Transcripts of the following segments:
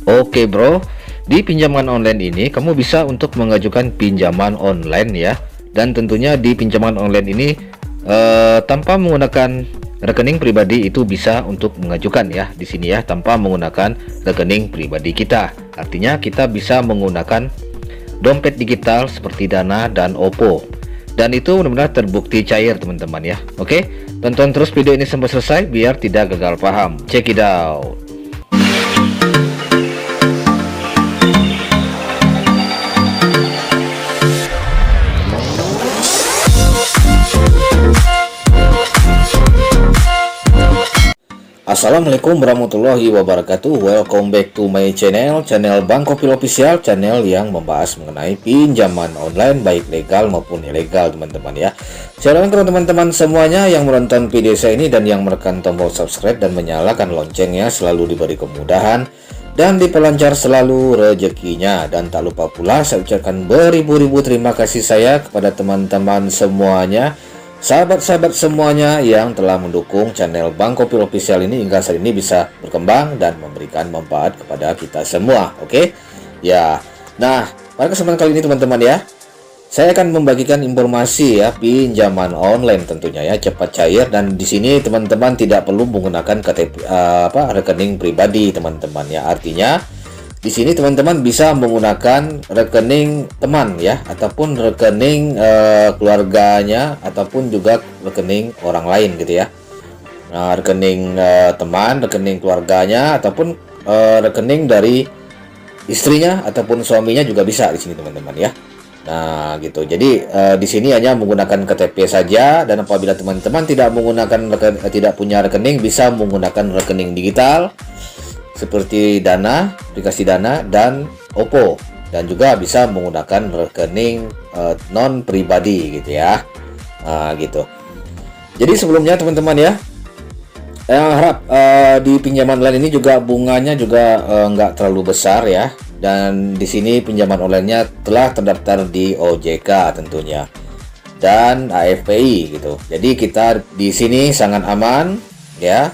Oke bro, di pinjaman online ini kamu bisa untuk mengajukan pinjaman online ya. Dan tentunya di pinjaman online ini tanpa menggunakan rekening pribadi itu bisa untuk mengajukan ya di sini ya, tanpa menggunakan rekening pribadi kita. Artinya kita bisa menggunakan dompet digital seperti Dana dan Oppo. Dan itu benar-benar terbukti cair teman-teman ya. Oke, tonton terus video ini sampai selesai biar tidak gagal paham. Check it out. Assalamualaikum warahmatullahi wabarakatuh. Welcome back to my channel Bang Kopil Official, channel yang membahas mengenai pinjaman online baik legal maupun ilegal teman-teman ya. Saya doakan teman-teman semuanya yang menonton video saya ini dan yang menekan tombol subscribe dan menyalakan loncengnya selalu diberi kemudahan dan diperlancar selalu rezekinya. Dan tak lupa pula saya ucapkan beribu-ribu terima kasih saya kepada teman-teman semuanya, sahabat-sahabat semuanya yang telah mendukung channel Bang Kopil Official ini hingga saat ini bisa berkembang dan memberikan manfaat kepada kita semua. Oke ya, nah pada kesempatan kali ini teman-teman ya, saya akan membagikan informasi ya pinjaman online tentunya ya, cepat cair. Dan di sini teman-teman tidak perlu menggunakan KTP rekening pribadi teman-teman ya. Artinya di sini teman-teman bisa menggunakan rekening teman ya, ataupun rekening keluarganya, ataupun juga rekening orang lain gitu ya. Nah, rekening teman, rekening keluarganya, ataupun rekening dari istrinya ataupun suaminya juga bisa di sini teman-teman ya. Nah, gitu. Jadi di sini hanya menggunakan KTP saja, dan apabila teman-teman tidak tidak punya rekening, bisa menggunakan rekening digital seperti Dana, aplikasi Dana dan Oppo, dan juga bisa menggunakan rekening non pribadi gitu ya. Gitu. Jadi sebelumnya teman-teman ya, yang harap di pinjaman online ini juga bunganya juga nggak terlalu besar ya. Dan di sini pinjaman online-nya telah terdaftar di OJK tentunya dan AFPI gitu. Jadi kita di sini sangat aman ya.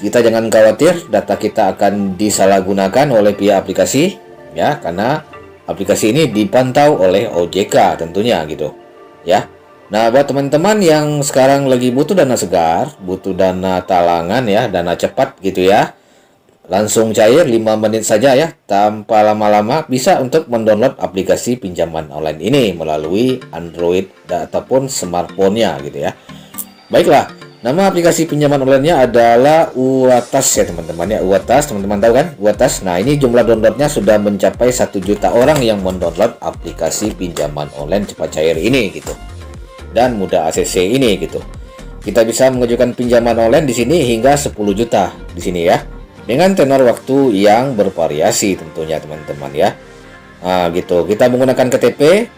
Kita jangan khawatir data kita akan disalahgunakan oleh pihak aplikasi ya, karena aplikasi ini dipantau oleh OJK tentunya gitu ya. Nah, buat teman-teman yang sekarang lagi butuh dana segar, butuh dana talangan ya, dana cepat gitu ya, langsung cair 5 menit saja ya, tanpa lama-lama bisa untuk mendownload aplikasi pinjaman online ini melalui Android ataupun smartphone-nya gitu ya. Baiklah, nama aplikasi pinjaman online-nya adalah Uwatas ya teman-teman ya. Uwatas, teman-teman tahu kan? Uwatas. Nah, ini jumlah downloadnya sudah mencapai 1 juta orang yang mendownload aplikasi pinjaman online cepat cair ini gitu. Dan mudah ACC ini gitu. Kita bisa mengajukan pinjaman online di sini hingga 10 juta di sini ya. Dengan tenor waktu yang bervariasi tentunya teman-teman ya. Nah, gitu. Kita menggunakan KTP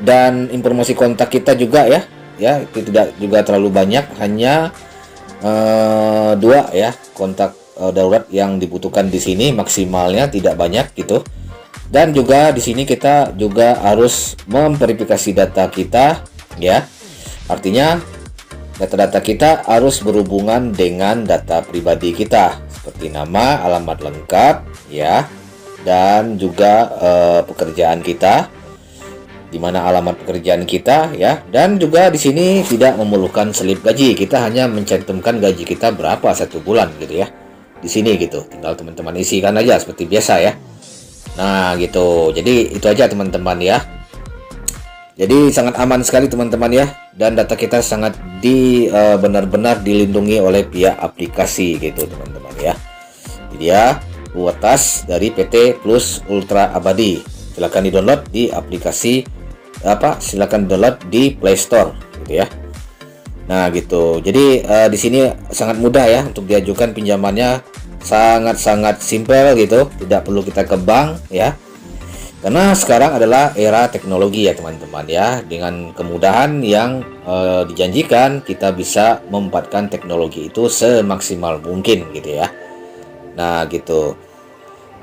dan informasi kontak kita juga ya. Ya, itu tidak juga terlalu banyak, hanya 2 ya kontak darurat yang dibutuhkan di sini, maksimalnya tidak banyak gitu. Dan juga di sini kita juga harus memverifikasi data kita ya. Artinya data-data kita harus berhubungan dengan data pribadi kita seperti nama, alamat lengkap ya, dan juga pekerjaan kita, di mana alamat pekerjaan kita ya. Dan juga di sini tidak memerlukan selip gaji, kita hanya mencantumkan gaji kita berapa 1 bulan gitu ya di sini gitu, tinggal teman-teman isikan aja seperti biasa ya. Nah gitu, jadi itu aja teman-teman ya. Jadi sangat aman sekali teman-teman ya, dan data kita sangat benar-benar dilindungi oleh pihak aplikasi gitu teman-teman ya. Jadi ya, Uwatas dari PT Plus Ultra Abadi, silahkan di-download di aplikasi silakan download di Play Store gitu ya. Nah gitu. Jadi di sini sangat mudah ya untuk diajukan pinjamannya, sangat-sangat simpel gitu, tidak perlu kita ke bank ya. Karena sekarang adalah era teknologi ya teman-teman ya. Dengan kemudahan yang dijanjikan, kita bisa memanfaatkan teknologi itu semaksimal mungkin gitu ya. Nah gitu.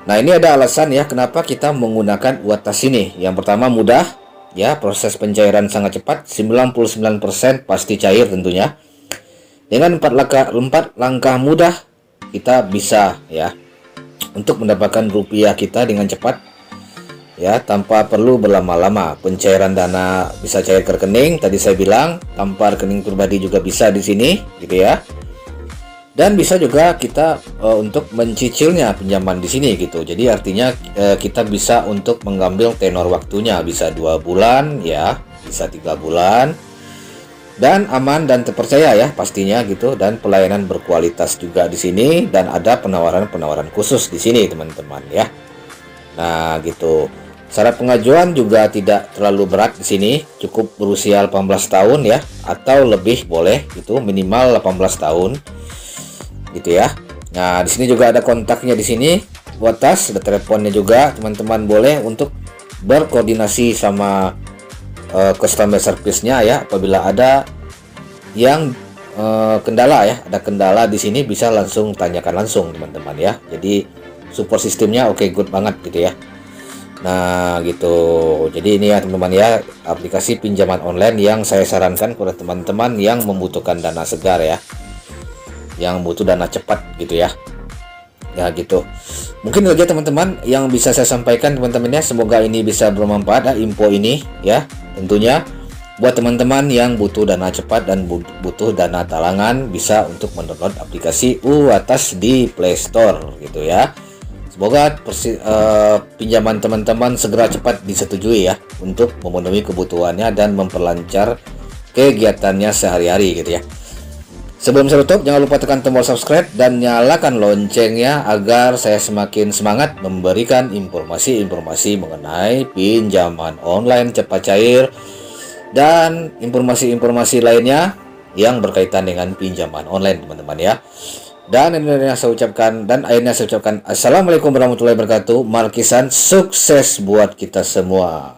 Nah, ini ada alasan ya kenapa kita menggunakan Uwatas ini. Yang pertama mudah ya, proses pencairan sangat cepat, 99% pasti cair tentunya. Dengan 4 langkah mudah kita bisa ya untuk mendapatkan rupiah kita dengan cepat ya, tanpa perlu berlama-lama. Pencairan dana bisa cair ke rekening, tadi saya bilang tanpa rekening pribadi juga bisa di sini gitu ya. Dan bisa juga kita untuk mencicilnya pinjaman di sini gitu. Jadi artinya kita bisa untuk mengambil tenor waktunya bisa 2 bulan ya, bisa 3 bulan. Dan aman dan terpercaya ya pastinya gitu, dan pelayanan berkualitas juga di sini, dan ada penawaran-penawaran khusus di sini teman-teman ya. Nah, gitu. Syarat pengajuan juga tidak terlalu berat di sini, cukup berusia 18 tahun ya, atau lebih boleh gitu, minimal 18 tahun. Gitu ya. Nah, di sini juga ada kontaknya di sini. Buat tas, ada teleponnya juga. Teman-teman boleh untuk berkoordinasi sama customer service-nya ya, apabila ada yang kendala ya, ada kendala di sini bisa langsung tanyakan langsung teman-teman ya. Jadi support sistemnya oke, good banget gitu ya. Nah, gitu. Jadi ini ya teman-teman ya, aplikasi pinjaman online yang saya sarankan kepada teman-teman yang membutuhkan dana segar ya, yang butuh dana cepat gitu ya. Ya gitu. Mungkin saja teman-teman yang bisa saya sampaikan teman-teman ya. Semoga ini bisa bermanfaat ya, info ini ya. Tentunya buat teman-teman yang butuh dana cepat dan butuh dana talangan, bisa untuk mendownload aplikasi Uwatas di Play Store gitu ya. Semoga pinjaman teman-teman segera cepat disetujui ya, untuk memenuhi kebutuhannya dan memperlancar kegiatannya sehari-hari gitu ya. Sebelum saya tutup, jangan lupa tekan tombol subscribe dan nyalakan loncengnya agar saya semakin semangat memberikan informasi-informasi mengenai pinjaman online cepat cair dan informasi-informasi lainnya yang berkaitan dengan pinjaman online teman-teman ya. Dan akhirnya saya ucapkan assalamualaikum warahmatullahi wabarakatuh. Markisan, sukses buat kita semua.